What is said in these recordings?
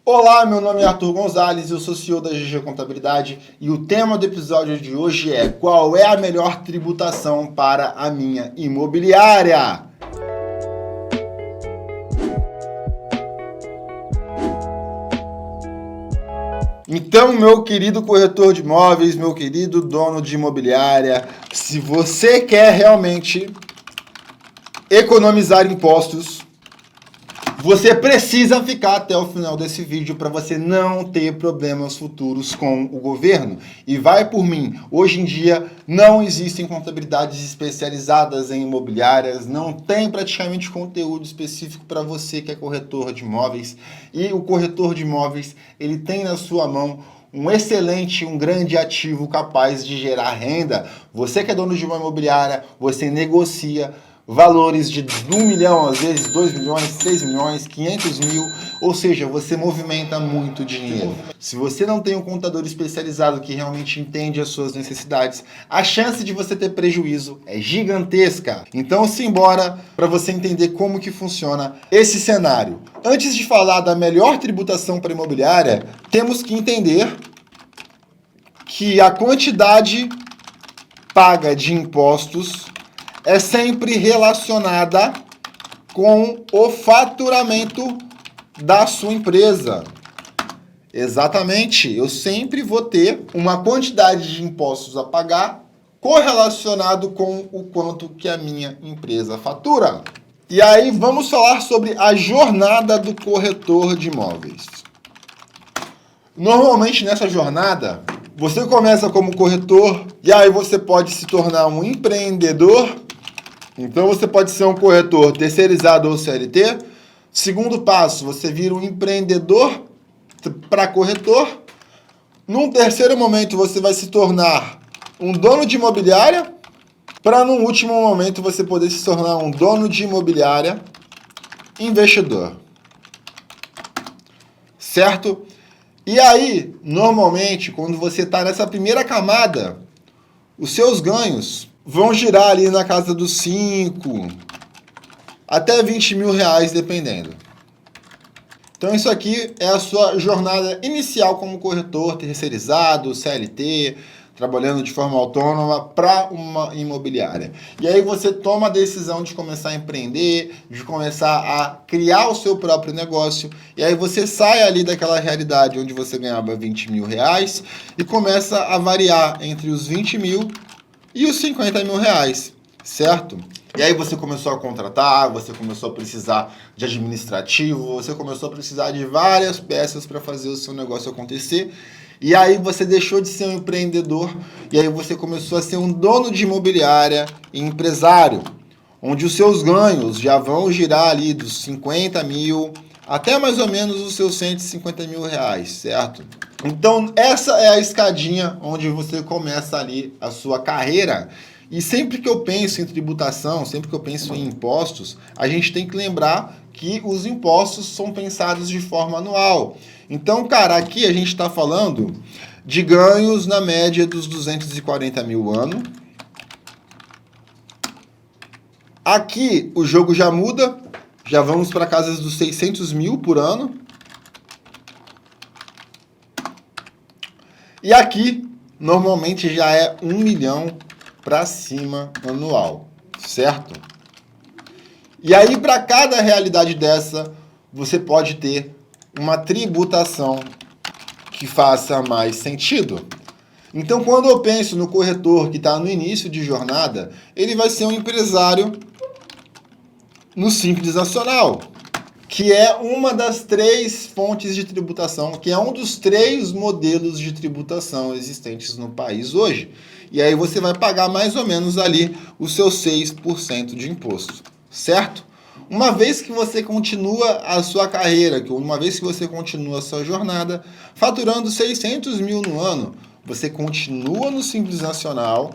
Olá, meu nome é Arthur Gonzalez, eu sou CEO da GG Contabilidade e o tema do episódio de hoje é: qual é a melhor tributação para a minha imobiliária? Então, meu querido corretor de imóveis, meu querido dono de imobiliária, se você quer realmente economizar impostos, você precisa ficar até o final desse vídeo para você não ter problemas futuros com o governo. E vai por mim, hoje em dia não existem contabilidades especializadas em imobiliárias, não tem praticamente conteúdo específico para você que é corretor de imóveis. E o corretor de imóveis, ele tem na sua mão um excelente, um grande ativo capaz de gerar renda. Você que é dono de uma imobiliária, você negocia valores de 1 milhão, às vezes 2 milhões, 3 milhões, 500 mil, ou seja, você movimenta muito dinheiro. Se você não tem um contador especializado que realmente entende as suas necessidades, a chance de você ter prejuízo é gigantesca. Então, simbora para você entender como que funciona esse cenário. Antes de falar da melhor tributação para imobiliária, temos que entender que a quantidade paga de impostos é sempre relacionada com o faturamento da sua empresa. Exatamente, eu sempre vou ter uma quantidade de impostos a pagar correlacionado com o quanto que a minha empresa fatura. E aí vamos falar sobre a jornada do corretor de imóveis. Normalmente nessa jornada, você começa como corretor e aí você pode se tornar um empreendedor. Então, você pode ser um corretor terceirizado ou CLT. Segundo passo, você vira um empreendedor para corretor. Num terceiro momento, você vai se tornar um dono de imobiliária. Para, num último momento, você poder se tornar um dono de imobiliária investidor. Certo? E aí, normalmente, quando você está nessa primeira camada, os seus ganhos vão girar ali na casa dos 5 até 20 mil reais, dependendo. Então, isso aqui é a sua jornada inicial como corretor terceirizado, CLT, trabalhando de forma autônoma para uma imobiliária. E aí você toma a decisão de começar a empreender, de começar a criar o seu próprio negócio, e aí você sai ali daquela realidade onde você ganhava 20 mil reais e começa a variar entre os 20 mil e os 50 mil reais, certo? E aí você começou a contratar, você começou a precisar de administrativo, você começou a precisar de várias peças para fazer o seu negócio acontecer. E aí você deixou de ser um empreendedor e aí você começou a ser um dono de imobiliária e empresário, onde os seus ganhos já vão girar ali dos 50 mil até mais ou menos os seus 150 mil reais, certo? Então, essa é a escadinha onde você começa ali a sua carreira. E sempre que eu penso em tributação, sempre que eu penso em impostos, a gente tem que lembrar que os impostos são pensados de forma anual. Então, cara, aqui a gente está falando de ganhos na média dos 240 mil ano. Aqui o jogo já muda, já vamos para casas dos 600 mil por ano. E aqui, normalmente, já é 1 milhão para cima anual, certo? E aí, para cada realidade dessa, você pode ter uma tributação que faça mais sentido. Então, quando eu penso no corretor que está no início de jornada, ele vai ser um empresário no Simples Nacional, que é uma das 3 fontes de tributação, que é um dos 3 modelos de tributação existentes no país hoje. E aí você vai pagar mais ou menos ali os seus 6% de imposto, certo? Uma vez que você continua a sua carreira, uma vez que você continua a sua jornada, faturando 600 mil no ano, você continua no Simples Nacional,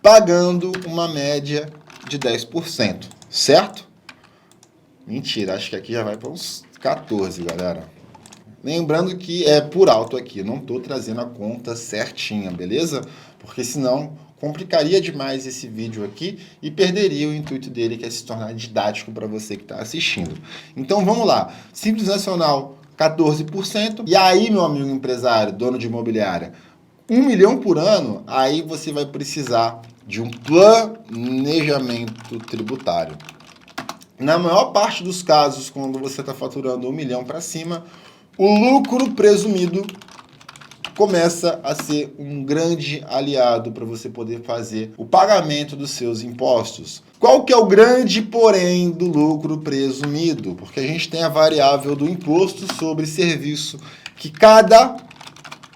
pagando uma média de 10%, certo? Mentira, acho que aqui já vai para uns 14, galera. Lembrando que é por alto aqui, não estou trazendo a conta certinha, beleza? Porque senão complicaria demais esse vídeo aqui e perderia o intuito dele, que é se tornar didático para você que está assistindo. Então vamos lá. Simples Nacional, 14%. E aí, meu amigo empresário, dono de imobiliária, 1 milhão por ano, aí você vai precisar de um planejamento tributário. Na maior parte dos casos, quando você está faturando 1 milhão para cima, o lucro presumido começa a ser um grande aliado para você poder fazer o pagamento dos seus impostos. Qual que é o grande porém do lucro presumido? Porque a gente tem a variável do imposto sobre serviço, que cada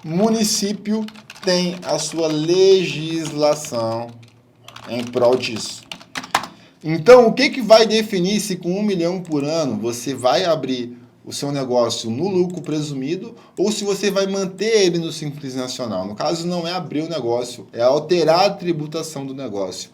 município tem a sua legislação em prol disso. Então, o que vai definir se com 1 milhão por ano você vai abrir o seu negócio no lucro presumido ou se você vai manter ele no Simples Nacional? No caso, não é abrir o negócio, é alterar a tributação do negócio.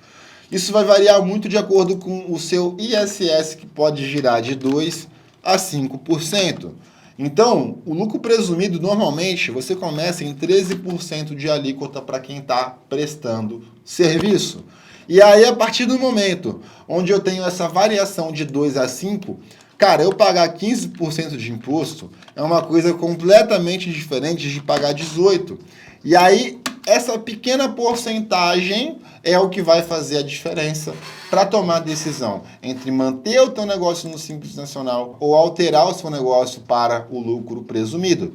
Isso vai variar muito de acordo com o seu ISS, que pode girar de 2% a 5%. Então, o lucro presumido, normalmente, você começa em 13% de alíquota para quem está prestando serviço. E aí, a partir do momento onde eu tenho essa variação de 2 a 5, cara, eu pagar 15% de imposto é uma coisa completamente diferente de pagar 18%. E aí, essa pequena porcentagem é o que vai fazer a diferença para tomar a decisão entre manter o teu negócio no Simples Nacional ou alterar o seu negócio para o lucro presumido.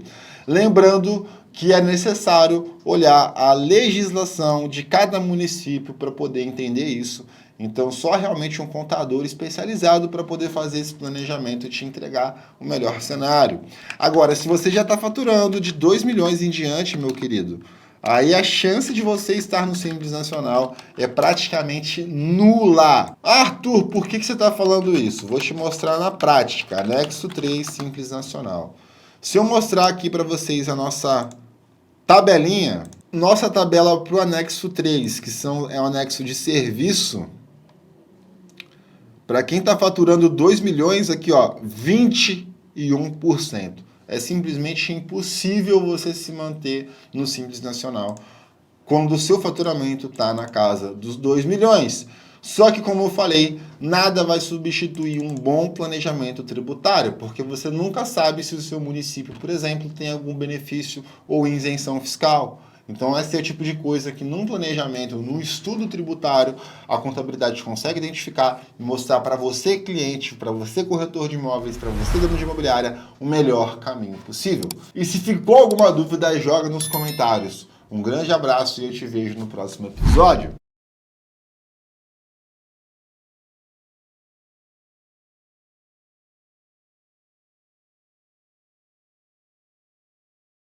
Lembrando que é necessário olhar a legislação de cada município para poder entender isso. Então, só realmente um contador especializado para poder fazer esse planejamento e te entregar o melhor cenário. Agora, se você já está faturando de 2 milhões em diante, meu querido, aí a chance de você estar no Simples Nacional é praticamente nula. Arthur, por que você está falando isso? Vou te mostrar na prática. Anexo 3, Simples Nacional. Se eu mostrar aqui para vocês a nossa tabelinha, nossa tabela para o anexo 3, que é um anexo de serviço, para quem está faturando 2 milhões, aqui ó, 21%. É simplesmente impossível você se manter no Simples Nacional quando o seu faturamento está na casa dos 2 milhões. Só que, como eu falei, nada vai substituir um bom planejamento tributário, porque você nunca sabe se o seu município, por exemplo, tem algum benefício ou isenção fiscal. Então, esse é o tipo de coisa que num planejamento, num estudo tributário, a contabilidade consegue identificar e mostrar para você, cliente, para você, corretor de imóveis, para você, dono de imobiliária, o melhor caminho possível. E se ficou alguma dúvida, joga nos comentários. Um grande abraço e eu te vejo no próximo episódio.